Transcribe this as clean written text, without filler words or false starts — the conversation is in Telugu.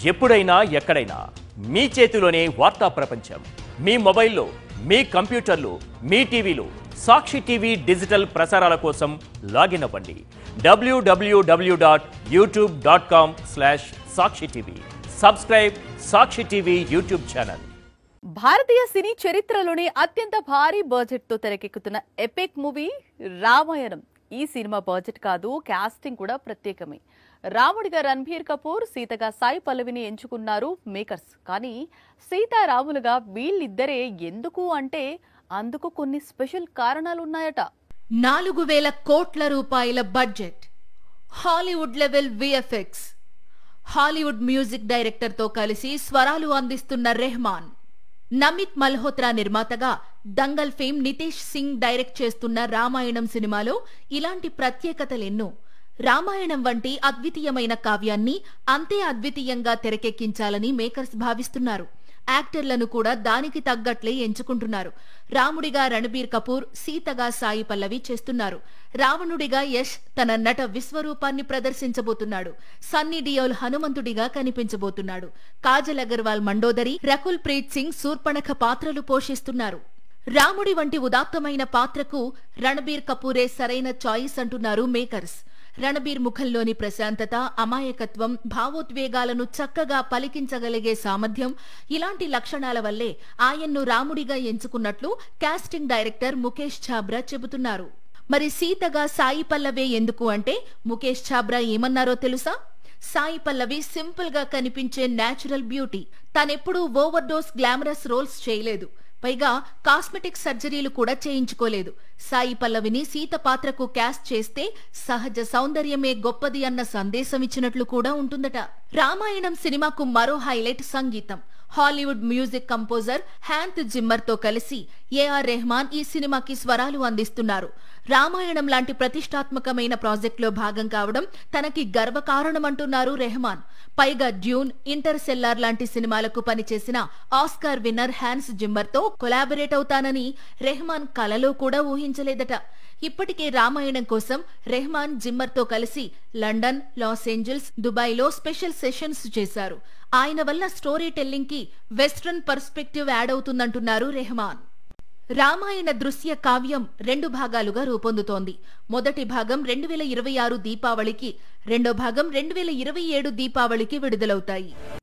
ఎప్పుడైనా ఎక్కడైనా మీ చేతిలోనే వార్తా ప్రపంచం. మీ మొబైల్లో, మీ కంప్యూటర్లో, మీ టీవీలో సాక్షి టీవీ డిజిటల్ ప్రసారాల కోసం లాగిన్ అవ్వండి. www.youtube.com/సాక్షి టీవీ. సబ్స్క్రైబ్ సాక్షి టీవీ యూట్యూబ్ ఛానల్. భారతీయ సినీ చరిత్రలోనే అత్యంత భారీ బడ్జెట్ తో తెరకెక్కుతున్న ఎపిక్ మూవీ రామాయణం. ఈ సినిమా బడ్జెట్ కాదు, కాస్టింగ్ కూడా ప్రత్యేకమే. రాముడిగా రణబీర్ కపూర్, సీతగా సాయి పల్లవిని ఎంచుకున్నారు మేకర్స్. కానీ సీతారాములుగా వీళ్ళిద్దరే ఎందుకు అంటే అందుకు కొన్ని స్పెషల్ కారణాలున్నాయట. 4,000 కోట్ల రూపాయల budget, Hollywood level VFX, Hollywood music director తో కలిసి స్వరాలు అందిస్తున్న రెహమాన్, నమిత్ మల్హోత్రా నిర్మాతగా దంగల్ ఫేమ్ నితేష్ సింగ్ డైరెక్ట్ చేస్తున్న రామాయణం సినిమాలో ఇలాంటి ప్రత్యేకతలెన్నో. రామాయణం వంటి అద్వితీయమైన కావ్యాన్ని అంతే అద్వితీయంగా తెరకెక్కించాలని మేకర్స్ భావిస్తున్నారు. యాక్టర్లను కూడా దానికి తగ్గట్లే ఎంచుకుంటున్నారు. రాముడిగా రణబీర్ కపూర్, సీతగా సాయి పల్లవి చేస్తున్నారు. రావణుడిగా యష్ తన నట విశ్వరూపాన్ని ప్రదర్శించబోతున్నాడు. సన్నీ డియోల్ హనుమంతుడిగా కనిపించబోతున్నాడు. కాజల్ అగర్వాల్ మండోదరి, రకుల్ ప్రీత్ సింగ్ శూర్పణఖ పాత్రలు పోషిస్తున్నారు. రాముడి వంటి ఉదాత్తమైన పాత్రకు రణబీర్ కపూరే సరైన చాయిస్ అంటున్నారు మేకర్స్. రణబీర్ ముఖంలోని ప్రశాంతత, అమాయకత్వం, భావోద్వేగాలను చక్కగా పలికించగలిగే సామర్థ్యం, ఇలాంటి లక్షణాల వల్లే ఆయన్ను రాముడిగా ఎంచుకున్నట్లు కాస్టింగ్ డైరెక్టర్ ముఖేష్ ఛాబ్రా చెబుతున్నారు. మరి సీతగా సాయి పల్లవే ఎందుకు అంటే ముఖేష్ ఛాబ్రా ఏమన్నారో తెలుసా? సాయి పల్లవి సింపుల్ గా కనిపించే నేచురల్ బ్యూటీ. తానెప్పుడూ ఓవర్ డోస్ గ్లామరస్ రోల్స్ చేయలేదు. పైగా కాస్మెటిక్ సర్జరీలు కూడా చేయించుకోలేదు. సాయి పల్లవిని సీత పాత్రకు క్యాస్ట్ చేస్తే సహజ సౌందర్యమే గొప్పది అన్న సందేశం ఇచ్చినట్లు కూడా ఉంటుందట. రామాయణం సినిమాకు మరో హైలైట్ సంగీతం. హాలీవుడ్ మ్యూజిక్ కంపోజర్ హ్యాన్స్ జిమ్మర్ తో కలిసి ఏఆర్ రెహమాన్ ఈ సినిమాకి స్వరాలు అందిస్తున్నారు. రామాయణం లాంటి ప్రతిష్టాత్మకమైన ప్రాజెక్టులో భాగం కావడం తనకి గర్వకారణమంటున్నారు రెహమాన్. పైగా డ్యూన్, ఇంటర్సెల్లార్ లాంటి సినిమాలకు పనిచేసిన ఆస్కార్ విన్నర్ హ్యాన్స్ జిమ్మర్ తో కొలాబరేట్ అవుతానని రెహమాన్ కలలో కూడా ఊహించలేదట. ఇప్పటికే రామాయణం కోసం రెహమాన్ జిమ్మర్ తో కలిసి లండన్, లాస్ ఏంజల్స్, దుబాయ్లో స్పెషల్ సెషన్స్ చేశారు. ఆయన వల్ల స్టోరీ టెల్లింగ్ కి వెస్ట్రన్ పర్స్పెక్టివ్ యాడ్ అవుతుందంటున్నారు రెహమాన్. రామాయణ దృశ్య కావ్యం 2 భాగాలుగా రూపొందుతోంది. మొదటి భాగం 2026 దీపావళికి, రెండో భాగం 2027 దీపావళికి విడుదలవుతాయి.